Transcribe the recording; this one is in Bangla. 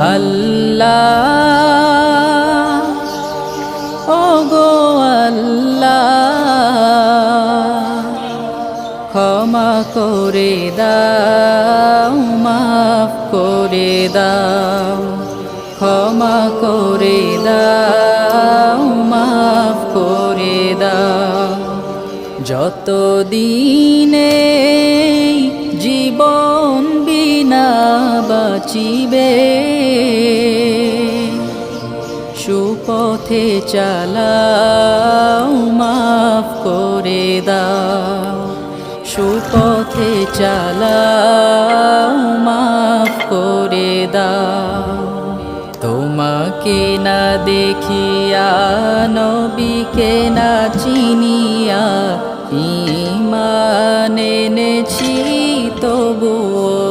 আল্লাহ ওগো আল্লাহ ক্ষমা করে দাও মাফ করে দাও ক্ষমা করে দাও মাফ করে দাও যত দিনে জীবন বিনা বাঁচিবে সুপথে চালাও মাফ করে দাও সুপথে চালাও মাফ করে দাও তোমাকে না দেখিয়া নবীকে না চিনিয়া ঈমান এনেছি তবুও